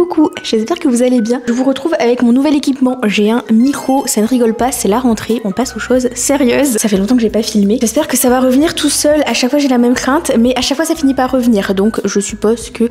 Coucou, j'espère que vous allez bien. Je vous retrouve avec mon nouvel équipement. J'ai un micro, ça ne rigole pas, c'est la rentrée, on passe aux choses sérieuses. Ça fait longtemps que j'ai pas filmé. J'espère que ça va revenir tout seul. À chaque fois j'ai la même crainte, mais à chaque fois ça finit par revenir. Donc je suppose que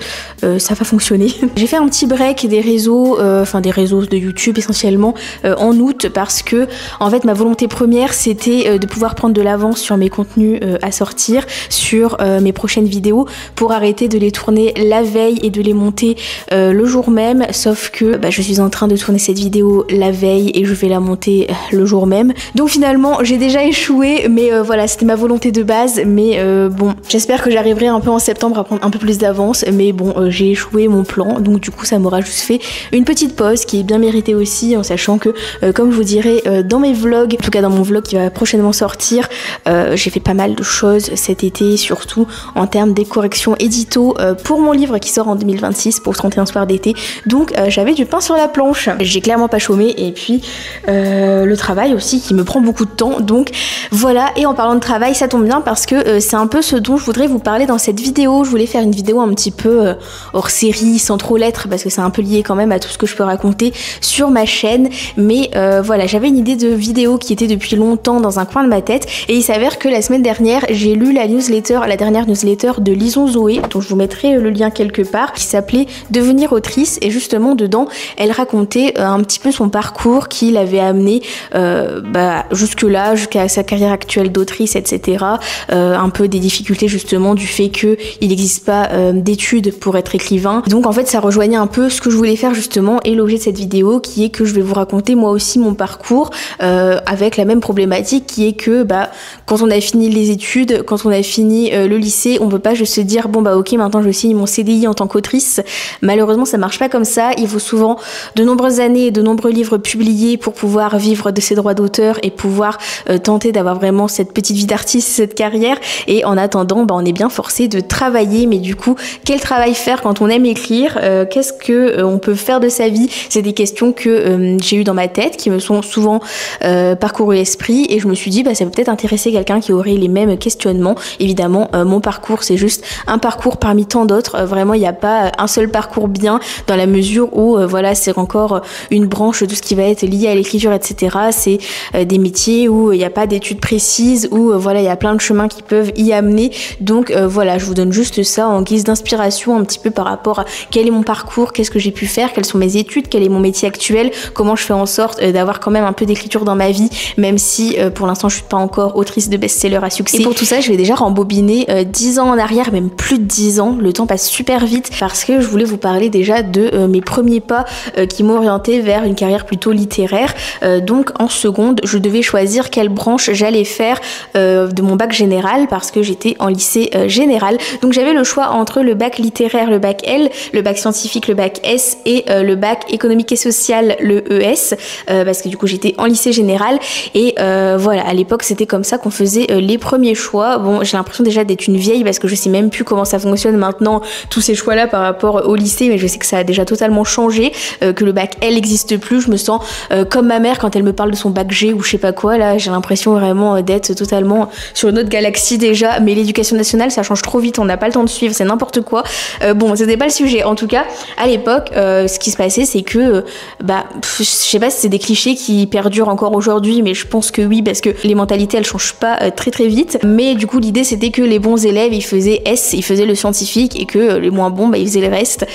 ça va fonctionner. J'ai fait un petit break des réseaux, des réseaux de YouTube essentiellement en août parce que en fait ma volonté première c'était de pouvoir prendre de l'avance sur mes contenus à sortir, sur mes prochaines vidéos pour arrêter de les tourner la veille et de les monter le jour même, sauf que je suis en train de tourner cette vidéo la veille et je vais la monter le jour même. Donc finalement j'ai déjà échoué, mais voilà, c'était ma volonté de base, mais bon, j'espère que j'arriverai un peu en septembre à prendre un peu plus d'avance, mais bon, j'ai échoué mon plan, donc du coup ça m'aura juste fait une petite pause qui est bien méritée aussi, en sachant que comme je vous dirai dans mes vlogs, en tout cas dans mon vlog qui va prochainement sortir, j'ai fait pas mal de choses cet été, surtout en termes des corrections édito pour mon livre qui sort en 2026 pour 31 soirs d'été. Donc j'avais du pain sur la planche. J'ai clairement pas chômé, et puis le travail aussi qui me prend beaucoup de temps. Donc voilà, et en parlant de travail, ça tombe bien parce que c'est un peu ce dont je voudrais vous parler dans cette vidéo. Je voulais faire une vidéo un petit peu hors série, sans trop l'être, parce que c'est un peu lié quand même à tout ce que je peux raconter sur ma chaîne. Mais voilà, j'avais une idée de vidéo qui était depuis longtemps dans un coin de ma tête, et il s'avère que la semaine dernière, j'ai lu la newsletter, la dernière newsletter de Lisons Zoé, dont je vous mettrai le lien quelque part, qui s'appelait Devenir autrice, et justement dedans elle racontait un petit peu son parcours qui l'avait amené jusque là, jusqu'à sa carrière actuelle d'autrice, etc. Un peu des difficultés justement du fait que il n'existe pas d'études pour être écrivain. Donc en fait ça rejoignait un peu ce que je voulais faire justement, et l'objet de cette vidéo qui est que je vais vous raconter moi aussi mon parcours avec la même problématique qui est que quand on a fini les études, quand on a fini le lycée, on peut pas juste se dire bon ok, maintenant je signe mon CDI en tant qu'autrice. Malheureusement ça marche pas comme ça, il faut souvent de nombreuses années et de nombreux livres publiés pour pouvoir vivre de ses droits d'auteur et pouvoir tenter d'avoir vraiment cette petite vie d'artiste, cette carrière. Et en attendant on est bien forcé de travailler, mais du coup quel travail faire quand on aime écrire, qu'est-ce que on peut faire de sa vie? C'est des questions que j'ai eues dans ma tête, qui me sont souvent parcouru l'esprit, et je me suis dit ça peut peut-être intéresser quelqu'un qui aurait les mêmes questionnements. Évidemment mon parcours c'est juste un parcours parmi tant d'autres, vraiment il n'y a pas un seul parcours bien, dans la mesure où voilà, c'est encore une branche de tout ce qui va être lié à l'écriture, etc. C'est des métiers où il n'y a pas d'études précises, où voilà, il y a plein de chemins qui peuvent y amener. Donc voilà, je vous donne juste ça en guise d'inspiration un petit peu par rapport à quel est mon parcours, qu'est-ce que j'ai pu faire, quelles sont mes études, quel est mon métier actuel, comment je fais en sorte d'avoir quand même un peu d'écriture dans ma vie, même si pour l'instant je suis pas encore autrice de best-seller à succès. Et pour tout ça je vais déjà rembobiner 10 ans en arrière, même plus de 10 ans, le temps passe super vite, parce que je voulais vous parler déjà de mes premiers pas qui m'ont orienté vers une carrière plutôt littéraire. Donc en seconde, je devais choisir quelle branche j'allais faire de mon bac général, parce que j'étais en lycée général. Donc j'avais le choix entre le bac littéraire, le bac L, le bac scientifique, le bac S, et le bac économique et social, le ES, parce que du coup j'étais en lycée général. Et voilà, à l'époque c'était comme ça qu'on faisait les premiers choix. Bon, j'ai l'impression déjà d'être une vieille parce que je sais même plus comment ça fonctionne maintenant, tous ces choix là par rapport au lycée, mais je sais que ça a déjà totalement changé, que le bac L n'existe plus. Je me sens comme ma mère quand elle me parle de son bac G ou je sais pas quoi, là j'ai l'impression vraiment d'être totalement sur une autre galaxie déjà. Mais l'éducation nationale ça change trop vite, on n'a pas le temps de suivre, c'est n'importe quoi. Bon, c'était pas le sujet. En tout cas à l'époque ce qui se passait c'est que je sais pas si c'est des clichés qui perdurent encore aujourd'hui, mais je pense que oui, parce que les mentalités elles changent pas très très vite. Mais du coup l'idée c'était que les bons élèves ils faisaient S, ils faisaient le scientifique, et que les moins bons ils faisaient le reste.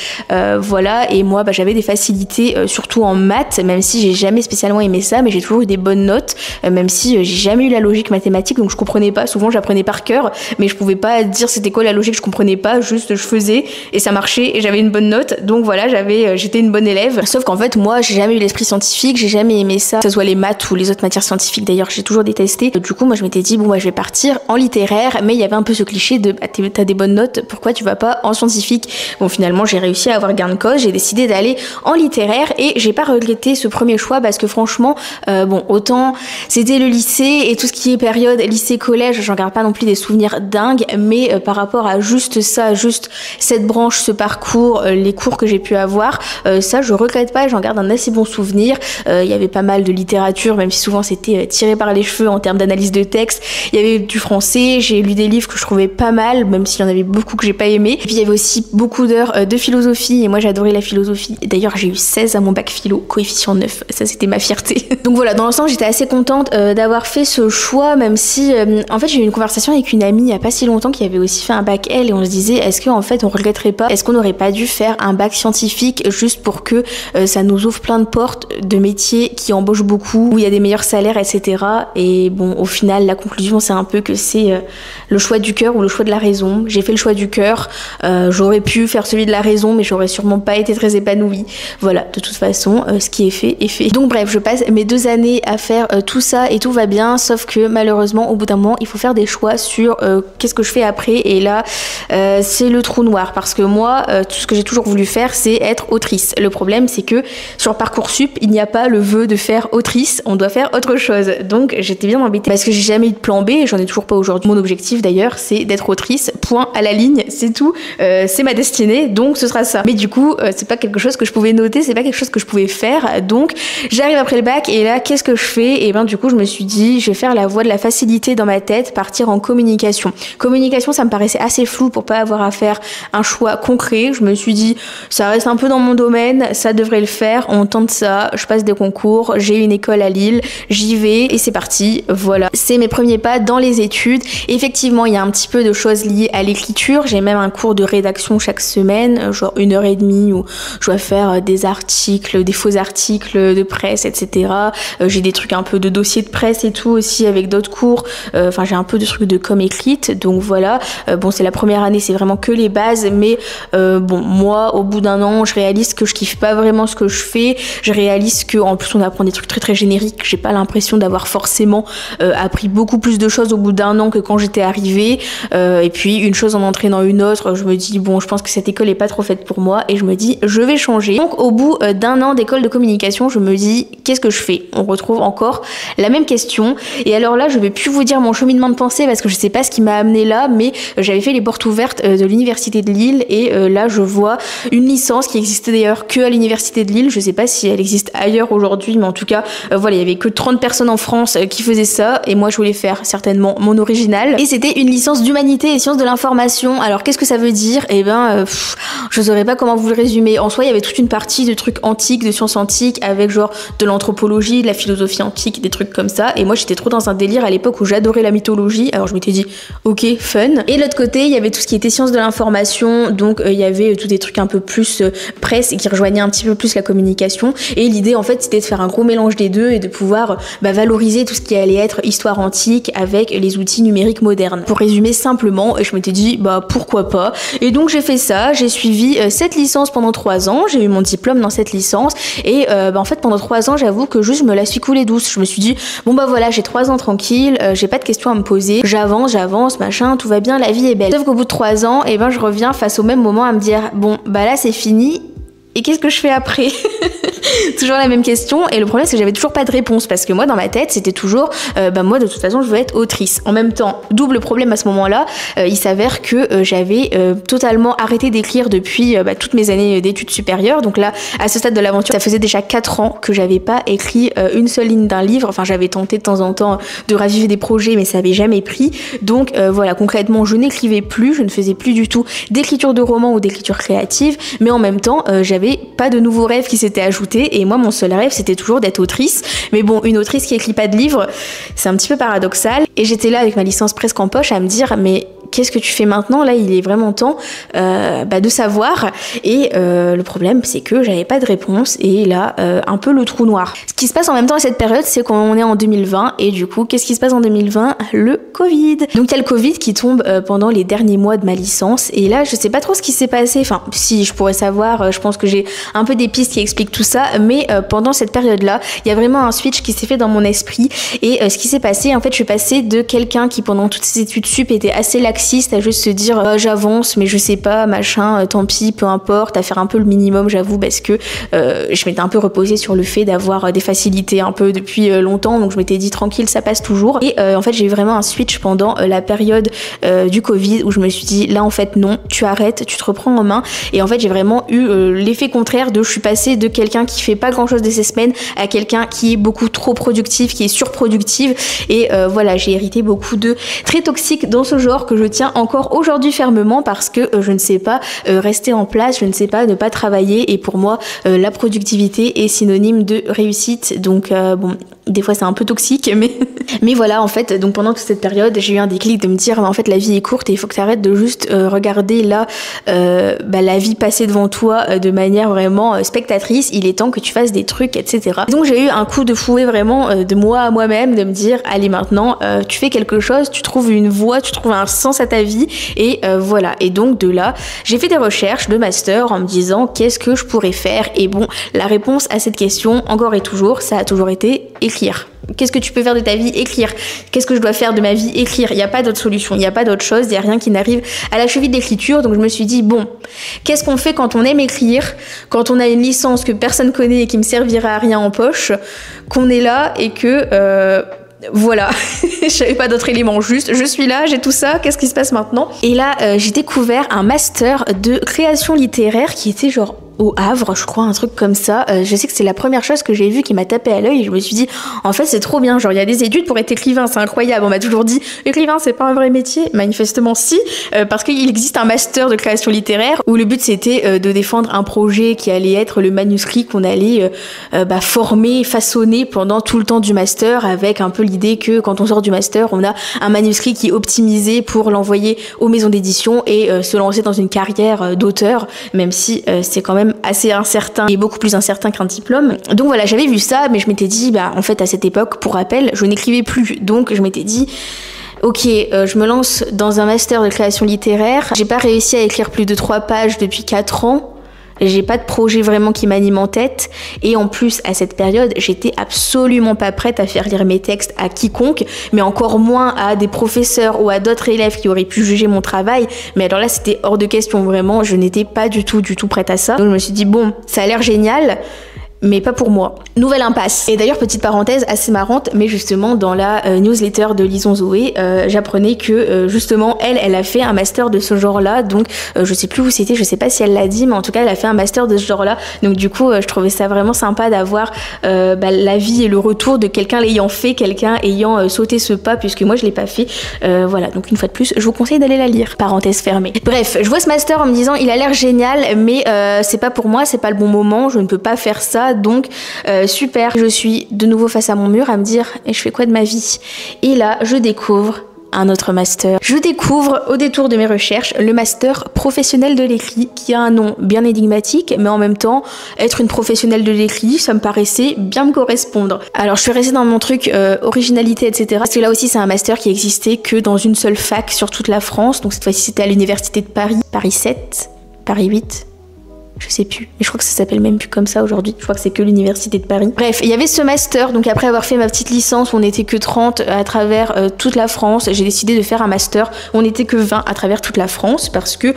Voilà, et moi j'avais des facilités surtout en maths, même si j'ai jamais spécialement aimé ça, mais j'ai toujours eu des bonnes notes, même si j'ai jamais eu la logique mathématique, donc je comprenais pas. Souvent j'apprenais par cœur, mais je pouvais pas dire c'était quoi la logique, je comprenais pas, juste je faisais et ça marchait et j'avais une bonne note. Donc voilà, j'étais une bonne élève. Sauf qu'en fait moi j'ai jamais eu l'esprit scientifique, j'ai jamais aimé ça, que ce soit les maths ou les autres matières scientifiques d'ailleurs, j'ai toujours détesté. Du coup moi je m'étais dit je vais partir en littéraire, mais il y avait un peu ce cliché de t'as des bonnes notes, pourquoi tu vas pas en scientifique? Bon, finalement j'ai réussi à avoir gain de cause, j'ai décidé d'aller en littéraire, et j'ai pas regretté ce premier choix parce que franchement autant c'était le lycée et tout ce qui est période lycée collège, j'en garde pas non plus des souvenirs dingues, mais par rapport à juste ça, juste cette branche, ce parcours, les cours que j'ai pu avoir, ça je regrette pas, j'en garde un assez bon souvenir. Il y avait pas mal de littérature, même si souvent c'était tiré par les cheveux en termes d'analyse de texte. Il y avait du français, j'ai lu des livres que je trouvais pas mal, même s'il y en avait beaucoup que j'ai pas aimé. Et puis il y avait aussi beaucoup d'heures de philosophie, et moi j'adorais la philosophie. D'ailleurs j'ai eu 16 à mon bac philo, coefficient 9, ça c'était ma fierté. Donc voilà, dans l'ensemble j'étais assez contente d'avoir fait ce choix, même si en fait j'ai eu une conversation avec une amie il y a pas si longtemps qui avait aussi fait un bac L et on se disait est-ce qu'en fait on regretterait pas, est-ce qu'on n'aurait pas dû faire un bac scientifique juste pour que ça nous ouvre plein de portes de métiers qui embauchent beaucoup, où il y a des meilleurs salaires, etc. Et bon, au final la conclusion c'est un peu que c'est le choix du cœur ou le choix de la raison. J'ai fait le choix du cœur, j'aurais pu faire celui de la raison mais j'aurais sûrement pas été très épanouie. Voilà, de toute façon ce qui est fait est fait. Donc bref, je passe mes 2 années à faire tout ça et tout va bien, sauf que malheureusement au bout d'un moment il faut faire des choix sur qu'est-ce que je fais après, et là c'est le trou noir, parce que moi tout ce que j'ai toujours voulu faire c'est être autrice. Le problème c'est que sur Parcoursup il n'y a pas le vœu de faire autrice, on doit faire autre chose. Donc j'étais bien embêtée parce que j'ai jamais eu de plan B et j'en ai toujours pas aujourd'hui. Mon objectif d'ailleurs c'est d'être autrice, point à la ligne, c'est tout, c'est ma destinée, donc ce sera ça. Mais du coup c'est pas quelque chose que je pouvais noter, c'est pas quelque chose que je pouvais faire, donc j'arrive après le bac et là qu'est-ce que je fais? Et ben du coup je me suis dit je vais faire la voie de la facilité dans ma tête, partir en communication. Communication ça me paraissait assez flou pour pas avoir à faire un choix concret. Je me suis dit ça reste un peu dans mon domaine, ça devrait le faire, on tente ça, je passe des concours, j'ai une école à Lille, j'y vais et c'est parti. Voilà, c'est mes premiers pas dans les études. Effectivement il y a un petit peu de choses liées à l'écriture, j'ai même un cours de rédaction chaque semaine, genre 1h30 où je dois faire des articles, des faux articles de presse, etc. J'ai des trucs un peu de dossier de presse et tout aussi avec d'autres cours, enfin j'ai un peu de trucs de com écrite, donc voilà. Bon c'est la première année, c'est vraiment que les bases, mais bon moi au bout d'un an je réalise que je kiffe pas vraiment ce que je fais, je réalise que en plus on apprend des trucs très très génériques, j'ai pas l'impression d'avoir forcément appris beaucoup plus de choses au bout d'un an que quand j'étais arrivée, et puis une chose en entraînant une autre, je me dis bon je pense que cette école est pas trop faite pour moi et je me dis je vais changer. Donc au bout d'un an d'école de communication je me dis qu'est-ce que je fais? On retrouve encore la même question, et alors là je vais plus vous dire mon cheminement de pensée parce que je sais pas ce qui m'a amené là, mais j'avais fait les portes ouvertes de l'université de Lille et là je vois une licence qui existait d'ailleurs que à l'université de Lille, je sais pas si elle existe ailleurs aujourd'hui, mais en tout cas voilà, il y avait que 30 personnes en France qui faisaient ça et moi je voulais faire certainement mon original, et c'était une licence d'humanité et sciences de l'information. Alors qu'est-ce que ça veut dire? Eh ben je saurais pas comment vous le résumer. En soi il y avait toute une partie de trucs antiques, de sciences antiques, avec genre de l'anthropologie, de la philosophie antique, des trucs comme ça, et moi j'étais trop dans un délire à l'époque où j'adorais la mythologie, alors je m'étais dit ok fun. Et de l'autre côté il y avait tout ce qui était sciences de l'information, donc il y avait tous des trucs un peu plus presse et qui rejoignaient un petit peu plus la communication, et l'idée en fait c'était de faire un gros mélange des deux et de pouvoir valoriser tout ce qui allait être histoire antique avec les outils numériques modernes. Pour résumer simplement, je m'étais dit pourquoi pas, et donc j'ai fait ça, j'ai suivi cette licence pendant 3 ans, j'ai eu mon diplôme dans cette licence, et en fait pendant 3 ans j'avoue que juste je me la suis coulée douce. Je me suis dit bon voilà, j'ai 3 ans tranquille, j'ai pas de questions à me poser, j'avance machin, tout va bien, la vie est belle. Sauf qu'au bout de 3 ans je reviens face au même moment à me dire bon là c'est fini, et qu'est-ce que je fais après? Toujours la même question, et le problème c'est que j'avais toujours pas de réponse, parce que moi dans ma tête c'était toujours moi de toute façon je veux être autrice. En même temps, double problème à ce moment-là, il s'avère que j'avais totalement arrêté d'écrire depuis toutes mes années d'études supérieures. Donc là à ce stade de l'aventure ça faisait déjà 4 ans que j'avais pas écrit une seule ligne d'un livre. Enfin j'avais tenté de temps en temps de raviver des projets mais ça avait jamais pris. Donc voilà, concrètement je n'écrivais plus, je ne faisais plus du tout d'écriture de roman ou d'écriture créative, mais en même temps j'avais pas de nouveaux rêves qui s'étaient ajoutés, et moi mon seul rêve c'était toujours d'être autrice. Mais bon, une autrice qui écrit pas de livres, c'est un petit peu paradoxal, et j'étais là avec ma licence presque en poche à me dire mais qu'est-ce que tu fais maintenant? Là il est vraiment temps de savoir, et le problème c'est que j'avais pas de réponse, et là un peu le trou noir. Ce qui se passe en même temps à cette période c'est qu'on est en 2020, et du coup qu'est-ce qui se passe en 2020? Le Covid. Donc il y a le Covid qui tombe pendant les derniers mois de ma licence, et là je sais pas trop ce qui s'est passé, enfin si je pourrais savoir, je pense que j'ai un peu des pistes qui expliquent tout ça, mais pendant cette période là il y a vraiment un switch qui s'est fait dans mon esprit, et ce qui s'est passé en fait, je suis passée de quelqu'un qui pendant toutes ses études sup était assez laxiste à juste se dire j'avance mais je sais pas machin, tant pis, peu importe, à faire un peu le minimum, j'avoue, parce que je m'étais un peu reposée sur le fait d'avoir des facilités un peu depuis longtemps, donc je m'étais dit tranquille ça passe toujours. Et en fait j'ai eu vraiment un switch pendant la période du Covid où je me suis dit là en fait non, tu arrêtes, tu te reprends en main, et en fait j'ai vraiment eu l'effet contraire de je suis passée de quelqu'un qui qui fait pas grand chose de ses semaines à quelqu'un qui est beaucoup trop productif, qui est surproductive. Et voilà, j'ai hérité beaucoup de traits toxiques dans ce genre que je tiens encore aujourd'hui fermement parce que je ne sais pas rester en place, je ne sais pas ne pas travailler. Et pour moi, la productivité est synonyme de réussite. Donc bon, des fois c'est un peu toxique, mais voilà, en fait, donc pendant toute cette période, j'ai eu un déclic de me dire, en fait, la vie est courte et il faut que tu arrêtes de juste regarder là la vie passer devant toi de manière vraiment spectatrice. Il est temps que tu fasses des trucs, etc. Donc j'ai eu un coup de fouet vraiment de moi à moi-même, de me dire, allez maintenant, tu fais quelque chose, tu trouves une voie, tu trouves un sens à ta vie, et voilà. Et donc de là, j'ai fait des recherches de master en me disant, qu'est-ce que je pourrais faire? Et bon, la réponse à cette question, encore et toujours, ça a toujours été écrire. Qu'est-ce que tu peux faire de ta vie? Écrire. Qu'est-ce que je dois faire de ma vie? Écrire. Il n'y a pas d'autre solution, il n'y a pas d'autre chose, il n'y a rien qui n'arrive à la cheville d'écriture. Donc je me suis dit, bon, qu'est-ce qu'on fait quand on aime écrire, quand on a une licence que personne connaît et qui me servira à rien en poche, qu'on est là et que... voilà, j'avais pas d'autres éléments, juste je suis là, j'ai tout ça, qu'est-ce qui se passe maintenant? Et là, j'ai découvert un master de création littéraire qui était genre au Havre, je crois, un truc comme ça. Je sais que c'est la première chose que j'ai vue qui m'a tapé à l'œil et je me suis dit, en fait, c'est trop bien. Genre, il y a des études pour être écrivain, c'est incroyable. On m'a toujours dit, écrivain, c'est pas un vrai métier. Manifestement, si, parce qu'il existe un master de création littéraire où le but c'était de défendre un projet qui allait être le manuscrit qu'on allait former, façonner pendant tout le temps du master, avec un peu l'idée que quand on sort du master, on a un manuscrit qui est optimisé pour l'envoyer aux maisons d'édition et se lancer dans une carrière d'auteur, même si c'est quand même assez incertain et beaucoup plus incertain qu'un diplôme. Donc voilà, j'avais vu ça, mais je m'étais dit, en fait, à cette époque, pour rappel, je n'écrivais plus. Donc je m'étais dit, ok, je me lance dans un master de création littéraire. J'ai pas réussi à écrire plus de 3 pages depuis 4 ans. J'ai pas de projet vraiment qui m'anime en tête. Et en plus, à cette période, j'étais absolument pas prête à faire lire mes textes à quiconque, mais encore moins à des professeurs ou à d'autres élèves qui auraient pu juger mon travail. Mais alors là, c'était hors de question, vraiment. Je n'étais pas du tout prête à ça. Donc je me suis dit, bon, ça a l'air génial, mais pas pour moi. Nouvelle impasse. Et d'ailleurs, petite parenthèse assez marrante, mais justement dans la newsletter de Lison Zoé, j'apprenais que justement elle a fait un master de ce genre-là. Donc je sais plus où c'était, je sais pas si elle l'a dit, mais en tout cas elle a fait un master de ce genre-là. Donc du coup je trouvais ça vraiment sympa d'avoir l'avis et le retour de quelqu'un l'ayant fait, quelqu'un ayant sauté ce pas, puisque moi je l'ai pas fait. Voilà, donc une fois de plus, je vous conseille d'aller la lire. Parenthèse fermée. Bref, je vois ce master en me disant il a l'air génial, mais c'est pas pour moi, c'est pas le bon moment, je ne peux pas faire ça. Donc super, je suis de nouveau face à mon mur à me dire et je fais quoi de ma vie? Et là je découvre un autre master. Je découvre au détour de mes recherches le master professionnel de l'écrit, qui a un nom bien énigmatique, mais en même temps être une professionnelle de l'écrit, ça me paraissait bien me correspondre. Alors je suis restée dans mon truc originalité, etc. Parce que là aussi c'est un master qui existait que dans une seule fac sur toute la France. Donc cette fois-ci c'était à l'université de Paris, Paris 7, Paris 8. Je sais plus, mais je crois que ça s'appelle même plus comme ça aujourd'hui. Je crois que c'est que l'université de Paris. Bref, il y avait ce master, donc après avoir fait ma petite licence, on n'était que 30 à travers toute la France. J'ai décidé de faire un master, on n'était que 20 à travers toute la France, parce que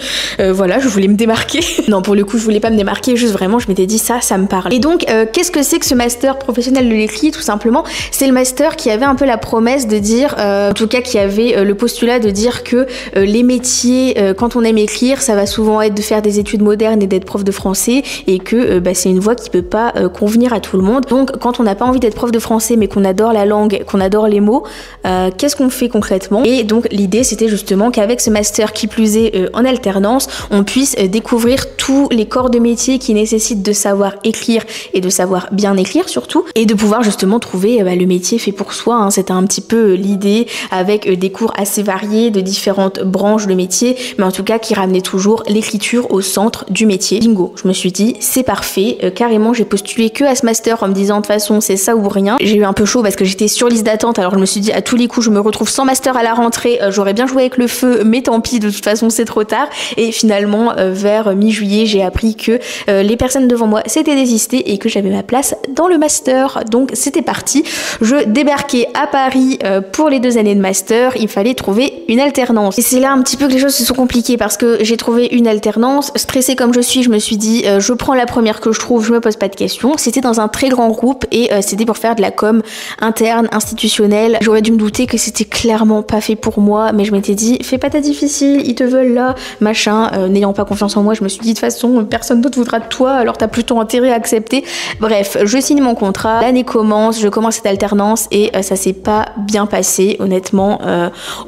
voilà, je voulais me démarquer. Non, pour le coup, je voulais pas me démarquer, juste vraiment, je m'étais dit ça me parle. Et donc, qu'est-ce que c'est que ce master professionnel de l'écrit? Tout simplement, c'est le master qui avait un peu la promesse de dire, en tout cas qui avait le postulat de dire que les métiers, quand on aime écrire, ça va souvent être de faire des études modernes et d'être prof de français, et que c'est une voie qui peut pas convenir à tout le monde. Donc quand on n'a pas envie d'être prof de français mais qu'on adore la langue, qu'on adore les mots, qu'est-ce qu'on fait concrètement? Et donc l'idée c'était justement qu'avec ce master qui plus est en alternance, on puisse découvrir tous les corps de métier qui nécessitent de savoir écrire et de savoir bien écrire surtout, et de pouvoir justement trouver le métier fait pour soi, hein. C'était un petit peu l'idée, avec des cours assez variés de différentes branches de métier, mais en tout cas qui ramenaient toujours l'écriture au centre du métier. Bingo, je me suis dit c'est parfait, carrément j'ai postulé que à ce master en me disant de toute façon c'est ça ou rien. J'ai eu un peu chaud parce que j'étais sur liste d'attente, alors je me suis dit à tous les coups je me retrouve sans master à la rentrée, j'aurais bien joué avec le feu mais tant pis, de toute façon c'est trop tard. Et finalement vers mi-juillet j'ai appris que les personnes devant moi s'étaient désistées et que j'avais ma place dans le master. Donc c'était parti, je débarquais à Paris pour les 2 années de master, il fallait trouver une alternance. Et c'est là un petit peu que les choses se sont compliquées parce que j'ai trouvé une alternance, stressée comme je suis, je me suis suis dit je prends la première que je trouve, je me pose pas de questions. C'était dans un très grand groupe et c'était pour faire de la com interne, institutionnelle. J'aurais dû me douter que c'était clairement pas fait pour moi, mais je m'étais dit fais pas ta difficile, ils te veulent là, machin. N'ayant pas confiance en moi, je me suis dit de toute façon personne d'autre voudra de toi, alors t'as plutôt intérêt à accepter. Bref, je signe mon contrat, l'année commence, je commence cette alternance et ça s'est pas bien passé honnêtement,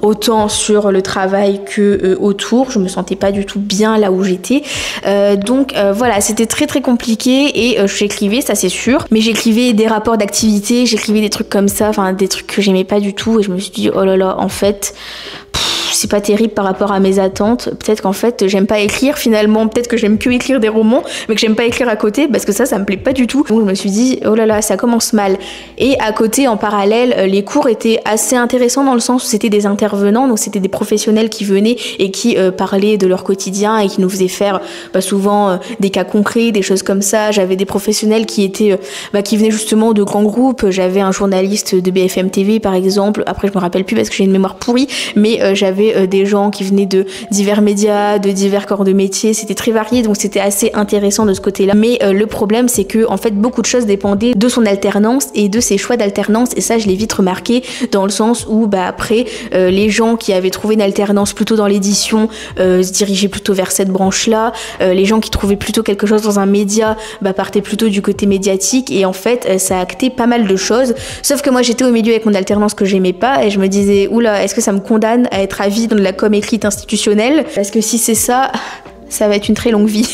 autant sur le travail que autour. Je me sentais pas du tout bien là où j'étais, donc voilà, c'était très très compliqué et j'écrivais, ça c'est sûr, mais j'écrivais des rapports d'activité, j'écrivais des trucs comme ça, enfin des trucs que j'aimais pas du tout et je me suis dit oh là là, en fait c'est pas terrible par rapport à mes attentes. Peut-être qu'en fait j'aime pas écrire finalement, peut-être que j'aime que écrire des romans mais que j'aime pas écrire à côté parce que ça me plaît pas du tout. Donc je me suis dit oh là là, ça commence mal. Et à côté en parallèle, les cours étaient assez intéressants dans le sens où c'était des intervenants, donc c'était des professionnels qui venaient et qui parlaient de leur quotidien et qui nous faisaient faire souvent des cas concrets, des choses comme ça. J'avais des professionnels qui étaient qui venaient justement de grands groupes. J'avais un journaliste de BFM TV par exemple, après je me rappelle plus parce que j'ai une mémoire pourrie, mais j'avais des gens qui venaient de divers médias, de divers corps de métier, c'était très varié, donc c'était assez intéressant de ce côté-là. Mais le problème c'est que en fait beaucoup de choses dépendaient de son alternance et de ses choix d'alternance, et ça je l'ai vite remarqué dans le sens où après les gens qui avaient trouvé une alternance plutôt dans l'édition se dirigeaient plutôt vers cette branche-là, les gens qui trouvaient plutôt quelque chose dans un média partaient plutôt du côté médiatique, et en fait ça a acté pas mal de choses, sauf que moi j'étais au milieu avec mon alternance que j'aimais pas et je me disais oula, est-ce que ça me condamne à être à vie dans de la com écrite institutionnelle, parce que si c'est ça va être une très longue vie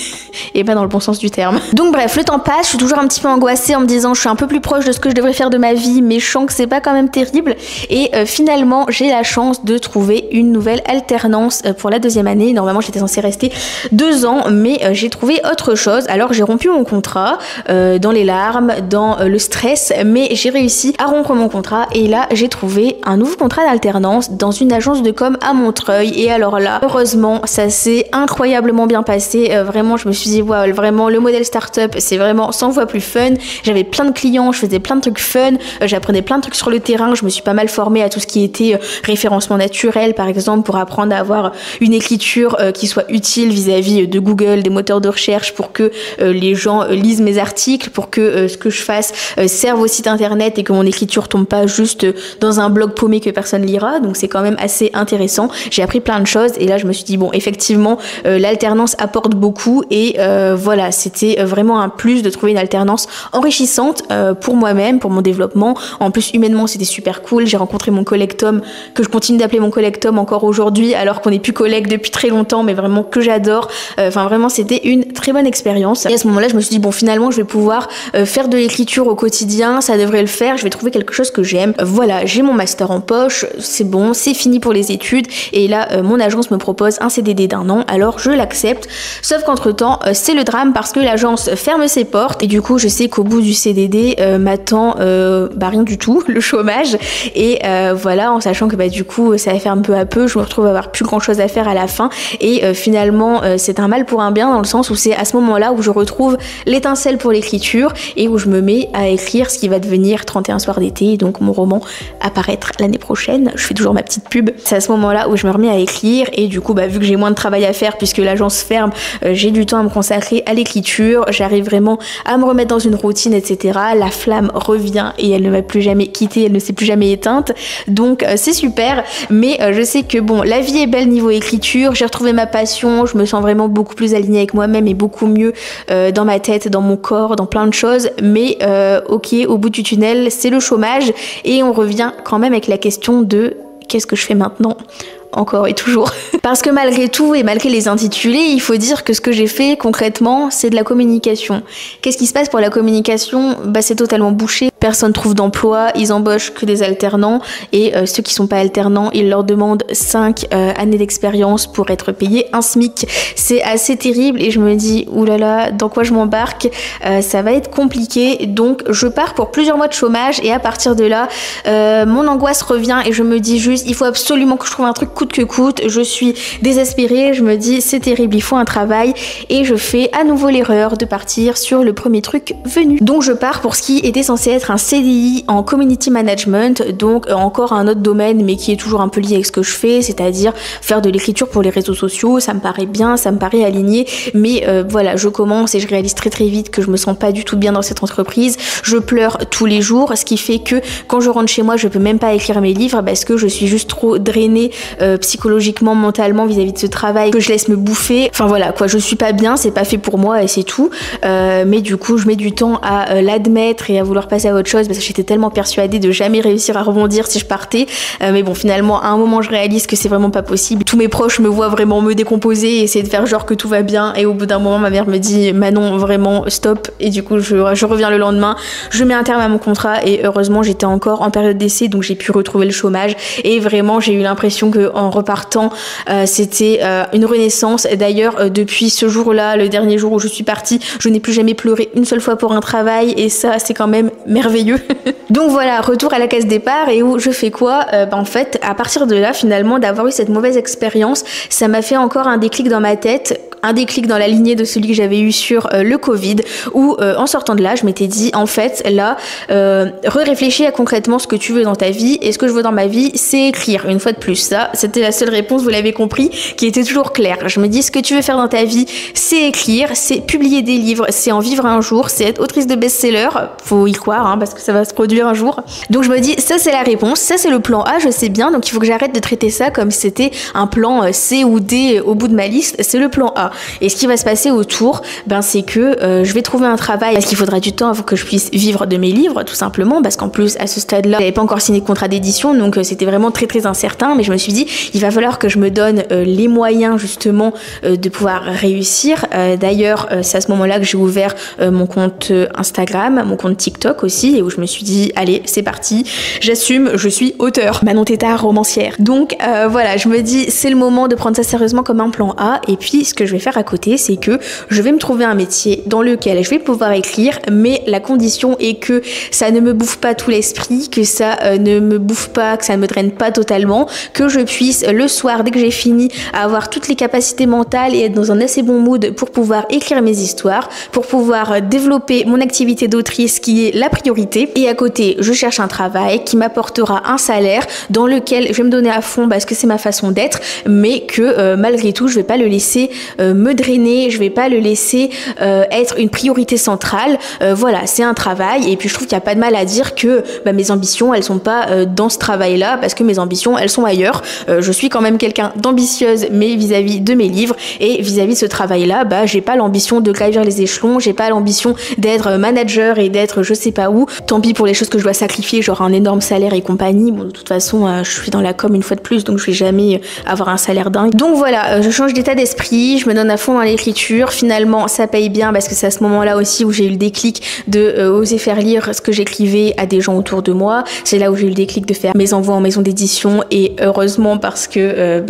et pas dans le bon sens du terme. Donc bref, le temps passe, je suis toujours un petit peu angoissée en me disant je suis un peu plus proche de ce que je devrais faire de ma vie, mais je sens que c'est pas quand même terrible, et finalement j'ai la chance de trouver une nouvelle alternance pour la deuxième année. Normalement j'étais censée rester 2 ans, mais j'ai trouvé autre chose. Alors j'ai rompu mon contrat dans les larmes, dans le stress, mais j'ai réussi à rompre mon contrat et là j'ai trouvé un nouveau contrat d'alternance dans une agence de com à Montreuil. Et alors là, heureusement, ça s'est incroyablement bien passé. Vraiment, je me suis dit wow, vraiment le modèle startup c'est vraiment 100 fois plus fun. J'avais plein de clients, je faisais plein de trucs fun, j'apprenais plein de trucs sur le terrain, je me suis pas mal formée à tout ce qui était référencement naturel par exemple, pour apprendre à avoir une écriture qui soit utile vis-à-vis de Google, des moteurs de recherche, pour que les gens lisent mes articles, pour que ce que je fasse serve au site internet et que mon écriture tombe pas juste dans un blog paumé que personne lira. Donc c'est quand même assez intéressant, j'ai appris plein de choses et là je me suis dit bon, effectivement l'alternance apporte beaucoup et voilà, c'était vraiment un plus de trouver une alternance enrichissante pour moi-même, pour mon développement. En plus humainement c'était super cool, j'ai rencontré mon collègue Tom, que je continue d'appeler mon collègue Tom encore aujourd'hui alors qu'on n'est plus collègues depuis très longtemps, mais vraiment que j'adore. Enfin vraiment c'était une très bonne expérience et à ce moment-là je me suis dit bon, finalement je vais pouvoir faire de l'écriture au quotidien, ça devrait le faire, je vais trouver quelque chose que j'aime. Voilà, j'ai mon master en poche, c'est bon, c'est fini pour les études et là mon agence me propose un CDD d'1 an, alors je l'accepte. Sauf qu'entre temps c'est le drame parce que l'agence ferme ses portes et du coup je sais qu'au bout du CDD m'attend rien du tout, le chômage, et voilà, en sachant que du coup ça va faire un peu à peu, je me retrouve à avoir plus grand chose à faire à la fin et finalement c'est un mal pour un bien dans le sens où c'est à ce moment-là où je retrouve l'étincelle pour l'écriture et où je me mets à écrire ce qui va devenir 31 soirs d'été, donc mon roman à paraître l'année prochaine. Je fais toujours ma petite pub. C'est à ce moment-là où je me remets à écrire et du coup vu que j'ai moins de travail à faire puisque l'agence ferme, j'ai du temps à me consacrer à l'écriture, j'arrive vraiment à me remettre dans une routine, etc. La flamme revient et elle ne m'a plus jamais quittée, elle ne s'est plus jamais éteinte, donc c'est super. Mais je sais que bon, la vie est belle niveau écriture, j'ai retrouvé ma passion, je me sens vraiment beaucoup plus alignée avec moi-même et beaucoup mieux dans ma tête, dans mon corps, dans plein de choses, mais ok, au bout du tunnel c'est le chômage et on revient quand même avec la question de qu'est-ce que je fais maintenant ? Encore et toujours. Parce que malgré tout et malgré les intitulés, il faut dire que ce que j'ai fait concrètement, c'est de la communication. Qu'est-ce qui se passe pour la communication ? C'est totalement bouché. Personne trouve d'emploi, ils embauchent que des alternants et ceux qui sont pas alternants, ils leur demandent 5 années d'expérience pour être payés un SMIC. C'est assez terrible et je me dis oulala, dans quoi je m'embarque ? Ça va être compliqué. Donc je pars pour plusieurs mois de chômage et à partir de là, mon angoisse revient et je me dis juste il faut absolument que je trouve un truc coûte que coûte, je suis désespérée, je me dis c'est terrible, il faut un travail et je fais à nouveau l'erreur de partir sur le premier truc venu. Donc je pars pour ce qui était censé être un CDI en community management, donc encore un autre domaine mais qui est toujours un peu lié avec ce que je fais, c'est-à-dire faire de l'écriture pour les réseaux sociaux. Ça me paraît bien, ça me paraît aligné, mais voilà, je commence et je réalise très vite que je me sens pas du tout bien dans cette entreprise. Je pleure tous les jours, ce qui fait que quand je rentre chez moi, je peux même pas écrire mes livres parce que je suis juste trop drainée psychologiquement, mentalement vis-à-vis de ce travail que je laisse me bouffer. Enfin voilà quoi, je suis pas bien, c'est pas fait pour moi et c'est tout. Mais du coup, je mets du temps à l'admettre et à vouloir passer à autre chose parce que j'étais tellement persuadée de jamais réussir à rebondir si je partais. Mais bon, finalement, à un moment, je réalise que c'est vraiment pas possible. Tous mes proches me voient vraiment me décomposer et essayer de faire genre que tout va bien. Et au bout d'un moment, ma mère me dit Manon, vraiment stop. Et du coup, je reviens le lendemain, je mets un terme à mon contrat et heureusement, j'étais encore en période d'essai, donc j'ai pu retrouver le chômage. Et vraiment, j'ai eu l'impression que en repartant, c'était une renaissance. D'ailleurs, depuis ce jour-là, le dernier jour où je suis partie, je n'ai plus jamais pleuré une seule fois pour un travail et ça, c'est quand même merveilleux. Donc voilà, retour à la case départ et où je fais quoi en fait, à partir de là, finalement, d'avoir eu cette mauvaise expérience, ça m'a fait encore un déclic dans ma tête, un déclic dans la lignée de celui que j'avais eu sur le Covid, où en sortant de là, je m'étais dit, en fait, là, réfléchis à concrètement ce que tu veux dans ta vie, et ce que je veux dans ma vie, c'est écrire, une fois de plus. Ça, c'était la seule réponse, vous l'avez compris, qui était toujours claire. Je me dis, ce que tu veux faire dans ta vie, c'est écrire, c'est publier des livres, c'est en vivre un jour, c'est être autrice de best-seller, faut y croire, hein, parce que ça va se produire un jour. Donc je me dis, ça c'est la réponse, ça c'est le plan A, je sais bien, donc il faut que j'arrête de traiter ça comme si c'était un plan C ou D au bout de ma liste, c'est le plan A. Et ce qui va se passer autour, c'est que je vais trouver un travail, parce qu'il faudra du temps avant que je puisse vivre de mes livres, tout simplement, parce qu'en plus, à ce stade-là, j'avais pas encore signé de contrat d'édition, donc c'était vraiment très incertain, mais je me suis dit, il va falloir que je me donne les moyens, justement, de pouvoir réussir. D'ailleurs, c'est à ce moment-là que j'ai ouvert mon compte Instagram, mon compte TikTok aussi, et où je me suis dit, allez, c'est parti, j'assume, je suis auteure, Manon Tétard, romancière. Donc voilà, je me dis, c'est le moment de prendre ça sérieusement comme un plan A, et puis ce que je vais faire à côté, c'est que je vais me trouver un métier dans lequel je vais pouvoir écrire, mais la condition est que ça ne me bouffe pas tout l'esprit, que ça ne me bouffe pas, que ça ne me draine pas totalement, que je puisse le soir, dès que j'ai fini, avoir toutes les capacités mentales et être dans un assez bon mood pour pouvoir écrire mes histoires, pour pouvoir développer mon activité d'autrice qui est la priorité. Et à côté, je cherche un travail qui m'apportera un salaire dans lequel je vais me donner à fond parce que c'est ma façon d'être, mais que malgré tout, je vais pas le laisser me drainer, je vais pas le laisser être une priorité centrale. Voilà, c'est un travail et puis je trouve qu'il n'y a pas de mal à dire que mes ambitions, elles sont pas dans ce travail-là parce que mes ambitions, elles sont ailleurs. Je suis quand même quelqu'un d'ambitieuse, mais vis-à-vis de mes livres et vis-à-vis de ce travail-là, j'ai pas l'ambition de gravir les échelons, j'ai pas l'ambition d'être manager et d'être je sais pas où. Tant pis pour les choses que je dois sacrifier, genre un énorme salaire et compagnie. Bon, de toute façon, je suis dans la com une fois de plus, donc je vais jamais avoir un salaire dingue. Donc voilà, je change d'état d'esprit, je me donne à fond dans l'écriture. Finalement, ça paye bien parce que c'est à ce moment-là aussi où j'ai eu le déclic de oser faire lire ce que j'écrivais à des gens autour de moi. C'est là où j'ai eu le déclic de faire mes envois en maison d'édition et heureusement parce que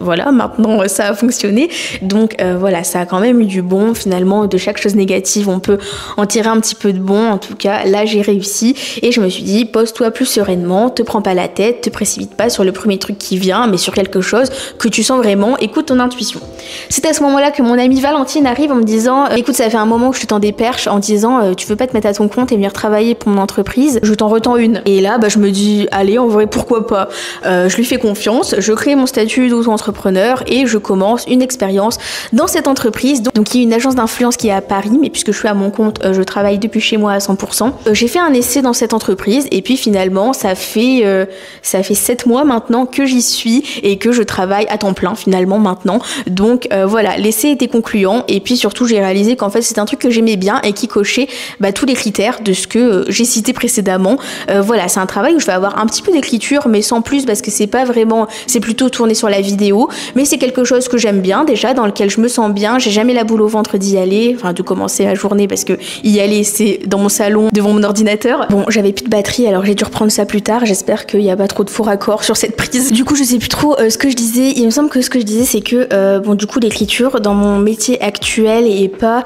voilà, maintenant ça a fonctionné. Donc voilà, ça a quand même eu du bon. Finalement, de chaque chose négative, on peut en tirer un petit peu de bon. En tout cas, là, j'ai réussi et je me suis dit, pose-toi plus sereinement, te prends pas la tête, te précipite pas sur le premier truc qui vient, mais sur quelque chose que tu sens vraiment, écoute ton intuition. C'est à ce moment-là que mon amie Valentine arrive en me disant, écoute, ça fait un moment que je te tends des perches en disant, tu veux pas te mettre à ton compte et venir travailler pour mon entreprise, je t'en retends une. Et là, je me dis, allez, en vrai, pourquoi pas. Je lui fais confiance, je crée mon statut d'auto-entrepreneur et je commence une expérience dans cette entreprise. Donc il y a une agence d'influence qui est à Paris, mais puisque je suis à mon compte, je travaille depuis chez moi à 100%. J'ai fait un essai dans cette entreprise et puis finalement, ça fait 7 mois maintenant que j'y suis et que je travaille à temps plein finalement maintenant. Donc voilà, l'essai était concluant et puis surtout j'ai réalisé qu'en fait c'est un truc que j'aimais bien et qui cochait tous les critères de ce que j'ai cité précédemment. Voilà, c'est un travail où je vais avoir un petit peu d'écriture mais sans plus parce que c'est pas vraiment, c'est plutôt tourné sur la vidéo, mais c'est quelque chose que j'aime bien déjà, dans lequel je me sens bien, j'ai jamais la boule au ventre d'y aller, enfin de commencer ma journée parce que y aller c'est dans mon salon devant mon ordinateur. Bon, j'avais plus de batterie alors j'ai dû reprendre ça plus tard, j'espère qu'il y a pas trop de faux raccords sur cette prise. Du coup je sais plus trop ce que je disais, il me semble que ce que je disais c'est que bon du coup l'écriture l'écriture dans mon métier actuel est pas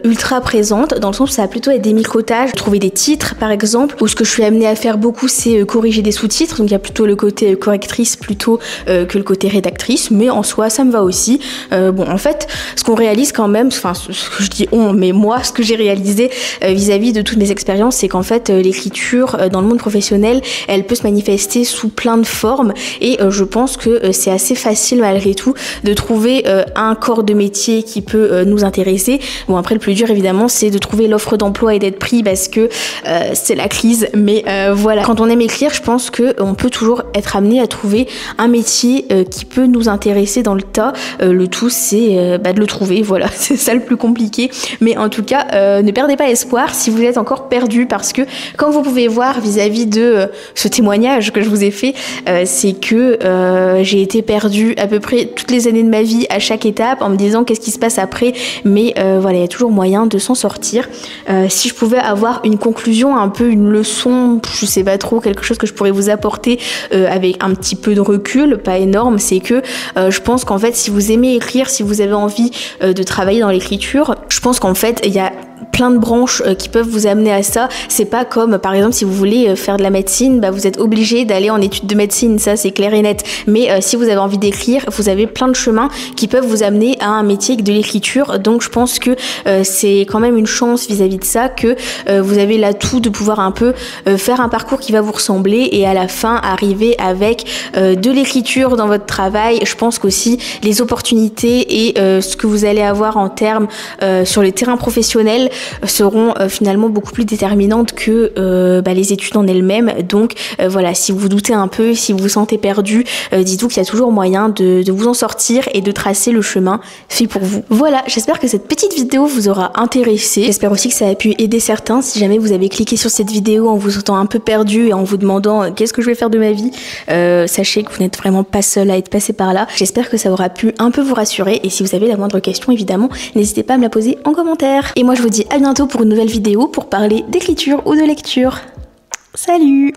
ultra présente, dans le sens où ça va plutôt être des microtages, trouver des titres par exemple, ou ce que je suis amenée à faire beaucoup c'est corriger des sous-titres, donc il y a plutôt le côté correctrice plutôt que le côté rédactrice, mais en soi ça me va aussi. Bon en fait ce qu'on réalise quand même, enfin ce que je dis on, mais moi ce que j'ai réalisé vis-à-vis de toutes mes expériences, c'est qu'en fait l'écriture dans le monde professionnel, elle peut se manifester sous plein de formes et je pense que c'est assez facile malgré tout de trouver un corps de métier qui peut nous intéresser. Bon après le plus dur évidemment c'est de trouver l'offre d'emploi et d'être pris parce que c'est la crise, mais voilà, quand on aime écrire je pense qu'on peut toujours être amené à trouver un métier qui peut nous intéresser dans le tas. Le tout c'est de le trouver, voilà, c'est ça le plus compliqué, mais en tout cas ne perdez pas espoir si vous êtes encore perdu, parce que comme vous pouvez voir vis-à-vis de ce témoignage que je vous ai fait, c'est que j'ai été perdue à peu près toutes les années de ma vie à chaque étape en me disant qu'est-ce qui se passe après, mais voilà, il y a toujours moyen de s'en sortir. Si je pouvais avoir une conclusion, un peu une leçon, je sais pas trop, quelque chose que je pourrais vous apporter avec un petit peu de recul, pas énorme, c'est que je pense qu'en fait si vous aimez écrire, si vous avez envie de travailler dans l'écriture, je pense qu'en fait il y a plein de branches qui peuvent vous amener à ça. C'est pas comme par exemple si vous voulez faire de la médecine, vous êtes obligé d'aller en études de médecine, ça c'est clair et net, mais si vous avez envie d'écrire, vous avez plein de chemins qui peuvent vous amener à un métier de l'écriture, donc je pense que c'est quand même une chance vis-à-vis de ça que vous avez l'atout de pouvoir un peu faire un parcours qui va vous ressembler et à la fin arriver avec de l'écriture dans votre travail. Je pense qu'aussi les opportunités et ce que vous allez avoir en termes sur le terrain professionnel seront finalement beaucoup plus déterminantes que les études en elles-mêmes. Donc voilà, si vous doutez un peu, si vous vous sentez perdu, dites-vous qu'il y a toujours moyen de vous en sortir et de tracer le chemin fait pour vous. Voilà, j'espère que cette petite vidéo vous aura intéressé. J'espère aussi que ça a pu aider certains. Si jamais vous avez cliqué sur cette vidéo en vous sentant un peu perdu et en vous demandant qu'est-ce que je vais faire de ma vie, sachez que vous n'êtes vraiment pas seul à être passé par là. J'espère que ça aura pu un peu vous rassurer, et si vous avez la moindre question évidemment, n'hésitez pas à me la poser en commentaire. Et moi je vous dis à bientôt pour une nouvelle vidéo pour parler d'écriture ou de lecture. Salut!